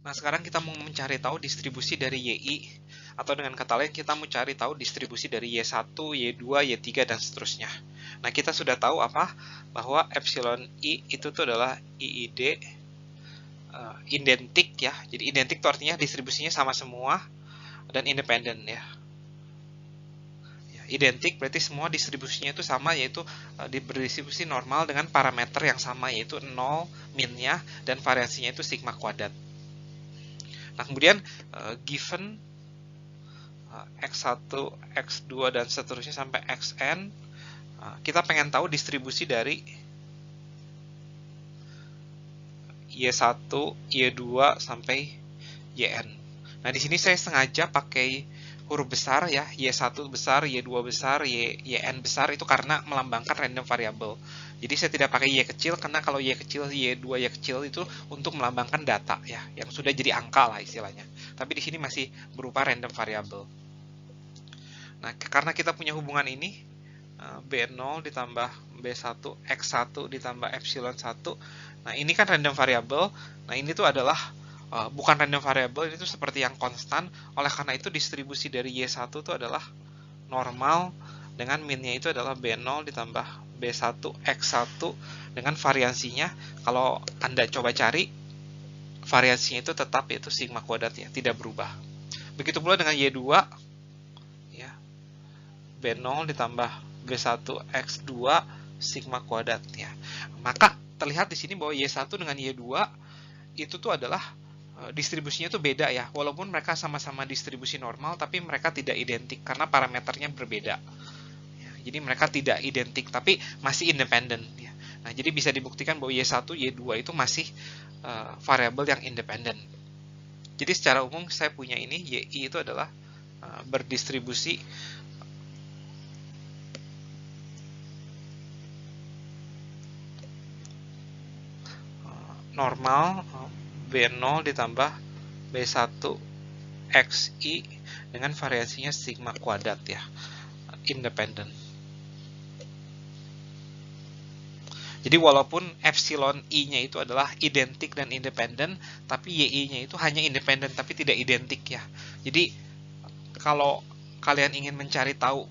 Nah, sekarang kita mau mencari tahu distribusi dari YI, atau dengan kata lain kita mau cari tahu distribusi dari Y1, Y2, Y3, dan seterusnya. Nah, kita sudah tahu apa? Bahwa epsilon I itu tuh adalah IID identik ya. Jadi identik itu artinya distribusinya sama semua dan independen ya. Identik berarti semua distribusinya itu sama, yaitu berdistribusi normal dengan parameter yang sama, yaitu 0 minnya dan variasinya itu sigma kuadrat. Nah, kemudian given X1, X2, dan seterusnya sampai Xn, kita pengen tahu distribusi dari Y1, Y2, sampai Yn. Nah, di sini saya sengaja pakai huruf besar ya, Y1 besar, Y2 besar, Yn besar, itu karena melambangkan random variable. Jadi saya tidak pakai Y kecil, karena kalau Y kecil, Y2, Y kecil itu untuk melambangkan data ya, yang sudah jadi angka lah istilahnya. Tapi di sini masih berupa random variable. Nah, karena kita punya hubungan ini, B0 ditambah B1, X1 ditambah epsilon 1. Nah, ini kan random variable. Nah, ini tuh adalah bukan random variable, itu seperti yang konstan. Oleh karena itu, distribusi dari Y1 itu adalah normal dengan minnya itu adalah B0 ditambah B1 X1 dengan variansinya. Kalau Anda coba cari, variansinya itu tetap, yaitu sigma kuadrat ya, tidak berubah. Begitu pula dengan Y2 ya, B0 ditambah B1 X2 sigma kuadrat ya. Maka terlihat di sini bahwa Y1 dengan Y2 itu tuh adalah distribusinya tuh beda ya. Walaupun mereka sama-sama distribusi normal, tapi mereka tidak identik karena parameternya berbeda. Ya, jadi mereka tidak identik, tapi masih independen. Ya. Nah, jadi bisa dibuktikan bahwa Y1, Y2 itu masih variabel yang independen. Jadi secara umum saya punya ini, YI itu adalah berdistribusi normal B0 ditambah B1 XI dengan variasinya sigma kuadrat ya, independen. Jadi walaupun epsilon I-nya itu adalah identik dan independen, tapi YI-nya itu hanya independen tapi tidak identik ya. Jadi kalau kalian ingin mencari tahu,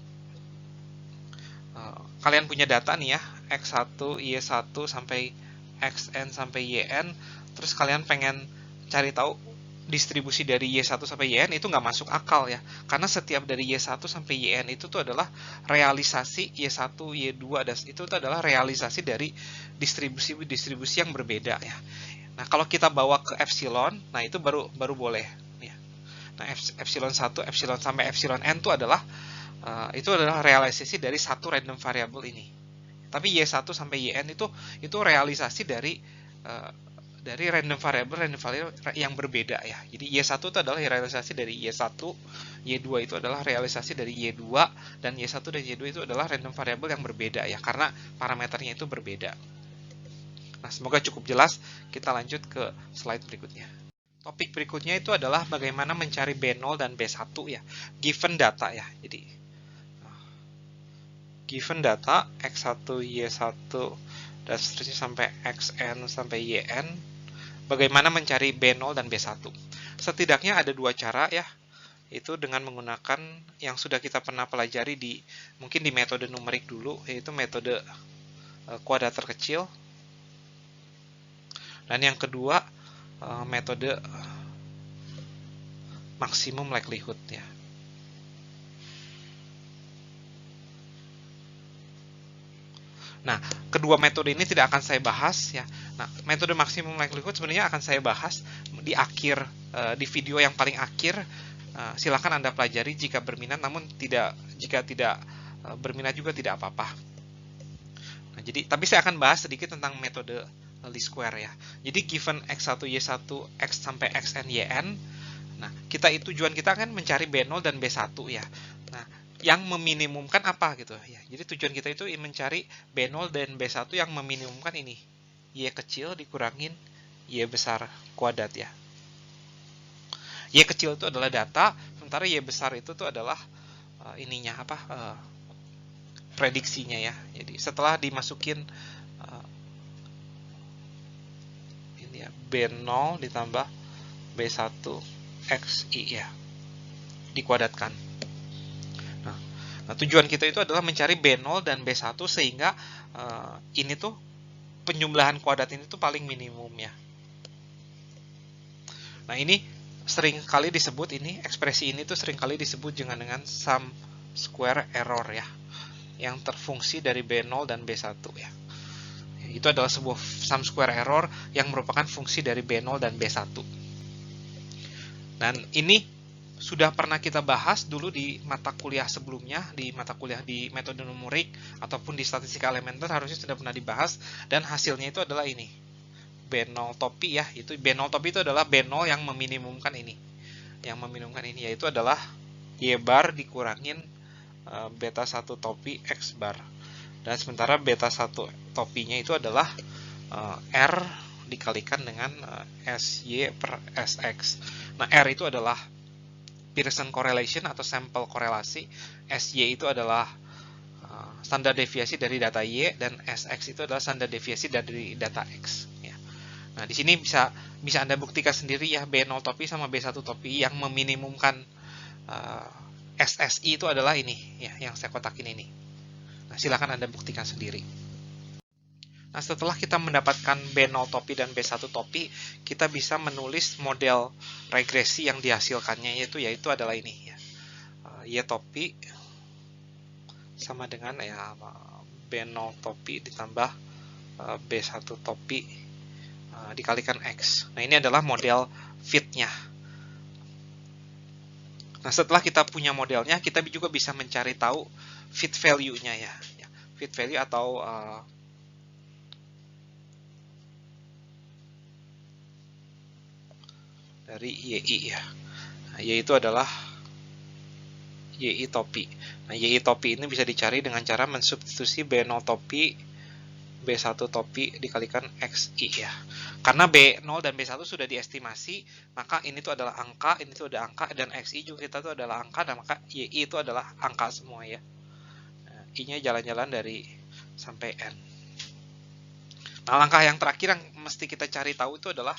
kalian punya data nih ya, X1, Y1 sampai Xn sampai Yn, terus kalian pengen cari tahu distribusi dari Y1 sampai Yn, itu nggak masuk akal ya. Karena setiap dari Y1 sampai Yn itu tuh adalah realisasi Y1, Y2, dan itu tuh adalah realisasi dari distribusi yang berbeda ya. Nah, kalau kita bawa ke epsilon, nah itu baru boleh ya. Nah, epsilon 1, epsilon sampai epsilon n itu adalah realisasi dari satu random variable ini. Tapi Y1 sampai Yn itu realisasi dari random variable yang berbeda ya. Jadi Y1 itu adalah realisasi dari Y1, Y2 itu adalah realisasi dari Y2, dan Y1 dan Y2 itu adalah random variable yang berbeda ya, karena parameternya itu berbeda. Nah, semoga cukup jelas. Kita lanjut ke slide berikutnya. Topik berikutnya itu adalah bagaimana mencari B0 dan B1 ya, given data ya. Jadi given data X1, Y1, dan seterusnya sampai Xn sampai Yn, bagaimana mencari B0 dan B1. Setidaknya ada dua cara ya, itu dengan menggunakan yang sudah kita pernah pelajari mungkin di metode numerik dulu, yaitu metode kuadrat terkecil. Dan yang kedua, metode maksimum likelihood ya. Nah, kedua metode ini tidak akan saya bahas ya. Nah, metode maksimum likelihood sebenarnya akan saya bahas di akhir, di video yang paling akhir. Silakan Anda pelajari jika berminat, namun jika tidak berminat juga tidak apa-apa. Nah, tapi saya akan bahas sedikit tentang metode least square ya. Jadi given X1, Y1, X sampai Xn, Yn, nah tujuan kita kan mencari B0 dan B1 ya. Nah, yang meminimumkan apa gitu ya. Jadi tujuan kita itu mencari B0 dan B1 yang meminimumkan ini. Y kecil dikurangin Y besar kuadrat ya. Y kecil itu adalah data, sementara Y besar itu tuh adalah prediksinya ya. Jadi setelah dimasukin ini ya, B0 ditambah B1XI ya, dikuadratkan. Nah, tujuan kita itu adalah mencari B0 dan B1 sehingga ini tuh penjumlahan kuadrat ini tuh paling minimum ya. Nah, ini sering kali disebut, ini ekspresi ini tuh sering kali disebut dengan sum square error ya, yang terfungsi dari B0 dan B1 ya. Itu adalah sebuah sum square error yang merupakan fungsi dari B0 dan B1. Dan ini sudah pernah kita bahas dulu di mata kuliah sebelumnya, di mata kuliah di metode numerik ataupun di statistika elementer harusnya sudah pernah dibahas, dan hasilnya itu adalah ini, B0 topi ya. Itu B0 topi itu adalah B0 yang meminimumkan ini. Yang meminimumkan ini yaitu adalah Y bar dikurangin beta 1 topi X bar. Dan sementara beta 1 topinya itu adalah R dikalikan dengan SY per SX. Nah, R itu adalah Pearson correlation atau sampel korelasi, SY itu adalah standar deviasi dari data Y, dan SX itu adalah standar deviasi dari data X. Ya. Nah, di sini bisa Anda buktikan sendiri ya, B0 topi sama B1 topi yang meminimumkan SSI itu adalah ini, ya, yang saya kotakin ini. Nah, silakan Anda buktikan sendiri. Nah, setelah kita mendapatkan B0 topi dan B1 topi, kita bisa menulis model regresi yang dihasilkannya, yaitu adalah ini ya. Y topi sama dengan ya B0 topi ditambah B1 topi dikalikan X. Nah, ini adalah model fit-nya. Nah, setelah kita punya modelnya, kita juga bisa mencari tahu fit value-nya ya. Fit value atau dari YI ya. Nah, Y itu adalah YI topi. Nah, YI topi ini bisa dicari dengan cara mensubstitusi B0 topi, B1 topi dikalikan XI ya. Karena B0 dan B1 sudah diestimasi, maka ini tuh adalah angka, ini tuh ada angka, dan XI juga kita tuh adalah angka, dan maka YI itu adalah angka semua ya. Nah, I-nya jalan-jalan dari sampai N. Nah, langkah yang terakhir yang mesti kita cari tahu itu adalah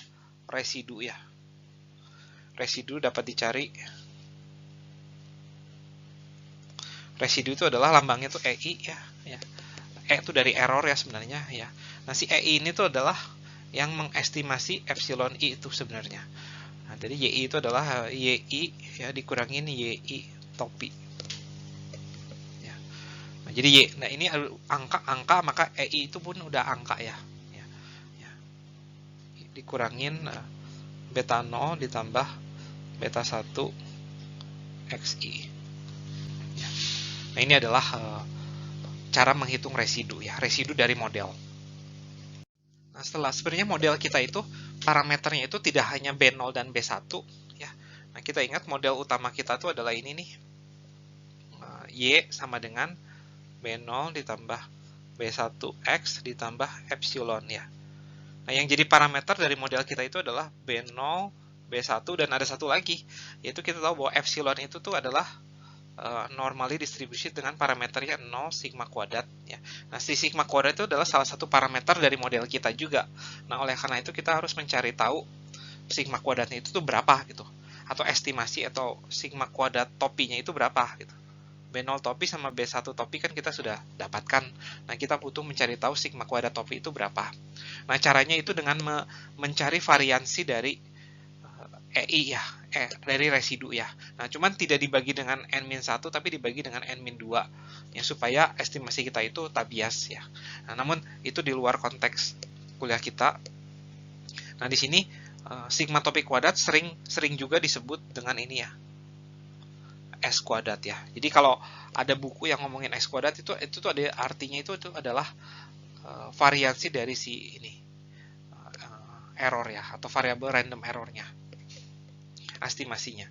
residu ya. Residu dapat dicari. Residu itu adalah lambangnya tuh EI ya. E itu dari error ya sebenarnya ya. Nah, si EI ini tuh adalah yang mengestimasi epsilon I itu sebenarnya. Nah, jadi YI itu adalah YI ya dikurangin YI topi. Ya. Nah, jadi nah ini angka maka EI itu pun udah angka ya. Dikurangin beta 0 ditambah beta 1 XI. Ya. Nah, ini adalah cara menghitung residu ya, residu dari model. Nah, sebenarnya model kita itu parameternya itu tidak hanya B0 dan B1 ya. Nah, kita ingat model utama kita itu adalah ini nih. Y sama dengan B0 ditambah B1X ditambah epsilon ya. Nah, yang jadi parameter dari model kita itu adalah B0, B1, dan ada satu lagi, yaitu kita tahu bahwa epsilon itu tuh adalah normally distribution dengan parameternya 0 sigma kuadrat ya. Nah, si sigma kuadrat itu adalah salah satu parameter dari model kita juga. Nah, oleh karena itu kita harus mencari tahu sigma kuadratnya itu tuh berapa gitu, atau estimasi atau sigma kuadrat topinya itu berapa gitu. B0 topi sama B1 topi kan kita sudah dapatkan. Nah, kita butuh mencari tahu sigma kuadrat topi itu berapa. Nah, caranya itu dengan mencari variansi dari EI ya, dari residu ya. Nah, cuman tidak dibagi dengan N-1 tapi dibagi dengan N-2 ya, supaya estimasi kita itu tak bias ya. Nah, namun itu di luar konteks kuliah kita. Nah, di sini sigma topi kuadrat sering juga disebut dengan ini ya, S kuadrat ya. Jadi kalau ada buku yang ngomongin S kuadrat itu tuh ada artinya itu adalah variansi dari si ini error ya, atau variabel random errornya, estimasinya.